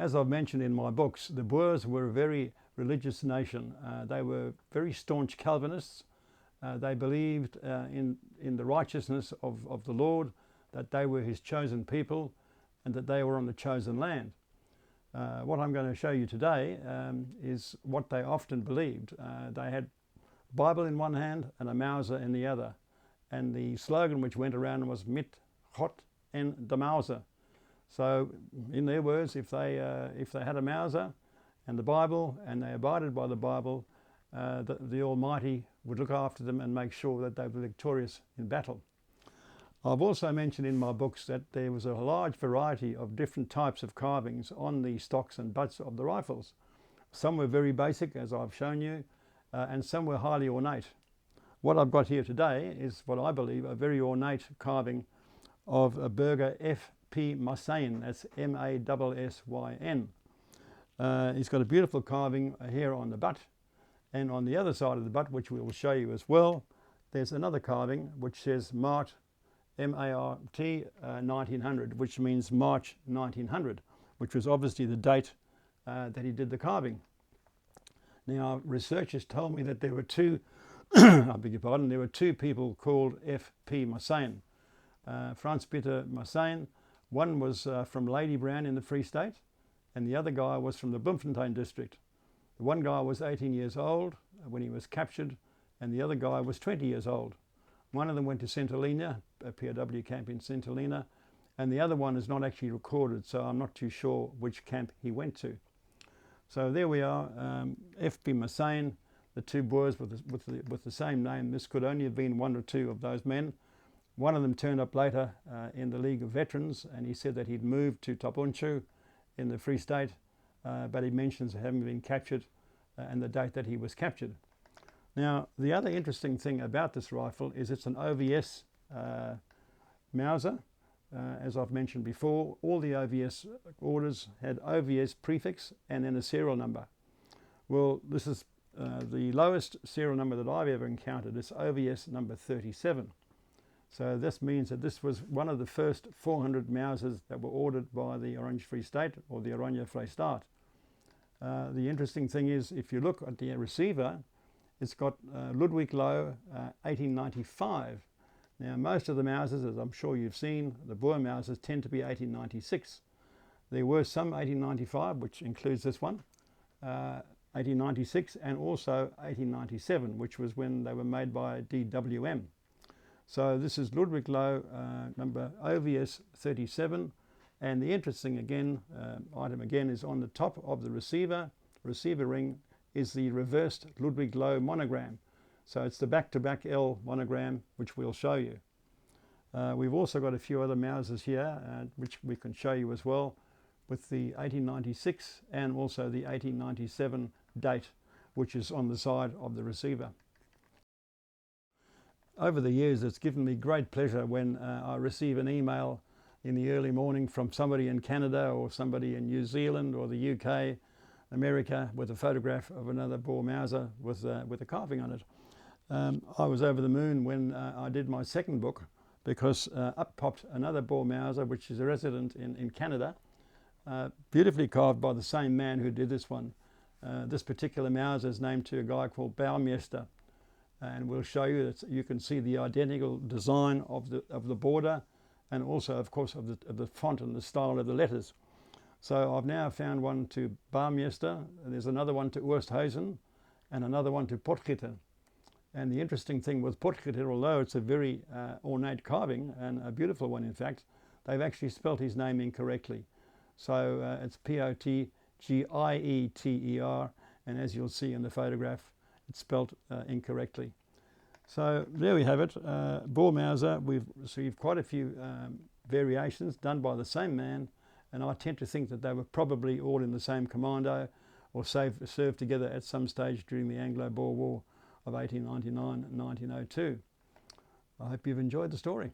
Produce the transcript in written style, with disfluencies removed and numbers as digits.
As I've mentioned in my books, the Boers were a very religious nation. They were very staunch Calvinists. They believed in the righteousness of the Lord, that they were his chosen people and that they were on the chosen land. What I'm going to show you today is what they often believed. They had a Bible in one hand and a Mauser in the other. And the slogan which went around was Mit God en de Mauser. So in their words, if they had a Mauser and the Bible and they abided by the Bible, the Almighty would look after them and make sure that they were victorious in battle. I've also mentioned in my books that there was a large variety of different types of carvings on the stocks and butts of the rifles. Some were very basic, as I've shown you, and some were highly ornate. What I've got here today is what I believe a very ornate carving of a Burger F.P. Mausern. That's M-A-S-S-Y-N. He's got a beautiful carving here on the butt, and on the other side of the butt, which we will show you as well, there's another carving which says Mart, M-A-R-T 1900, which means March 1900, which was obviously the date that he did the carving. Now, researchers told me that there were two, I beg your pardon, there were two people called F.P. Mausern. Franz Peter Mausern. One was from Lady Brown in the Free State, and the other guy was from the Bloemfontein district. The one guy was 18 years old when he was captured, and the other guy was 20 years old. One of them went to St Helena, a POW camp in St Helena, and the other one is not actually recorded, so I'm not too sure which camp he went to. So there we are, F.P. Mausern, the two Boers with the same name. This could only have been one or two of those men. One of them turned up later in the League of Veterans, and he said that he'd moved to Tapunchu in the Free State, but he mentions having been captured and the date that he was captured. Now, the other interesting thing about this rifle is it's an OVS Mauser. As I've mentioned before, all the OVS orders had OVS prefix and then a serial number. Well, this is the lowest serial number that I've ever encountered. It's OVS number 37. So this means that this was one of the first 400 Mausers that were ordered by the Orange Free State, or the Oranje Vrystaat. The interesting thing is, if you look at the receiver, it's got Ludwig Low 1895. Now, most of the Mausers, as I'm sure you've seen, the Boer Mausers tend to be 1896. There were some 1895, which includes this one, 1896, and also 1897, which was when they were made by DWM. So this is Ludwig Low number OVS 37, and the interesting item again is on the top of the receiver ring is the reversed Ludwig Low monogram. So it's the back-to-back L monogram, which we'll show you. We've also got a few other Mausers here, which we can show you as well, with the 1896 and also the 1897 date, which is on the side of the receiver. Over the years, it's given me great pleasure when I receive an email in the early morning from somebody in Canada or somebody in New Zealand or the UK, America, with a photograph of another Boer Mauser with a carving on it. I was over the moon when I did my second book, because up popped another Boer Mauser, which is a resident in Canada, beautifully carved by the same man who did this one. This particular Mauser is named to a guy called Bouwmeester, and we'll show you that you can see the identical design of the border, and also, of course, of the font and the style of the letters. So I've now found one to Bouwmeester, there's another one to Oosthuizen, and another one to Potgieter. And the interesting thing with Potgieter, although it's a very ornate carving, and a beautiful one in fact, they've actually spelt his name incorrectly. So it's P-O-T-G-I-E-T-E-R, and as you'll see in the photograph, it's spelt incorrectly. So there we have it, Boer Mauser. We've received quite a few variations done by the same man, and I tend to think that they were probably all in the same commando or served together at some stage during the Anglo Boer War of 1899 and 1902. I hope you've enjoyed the story.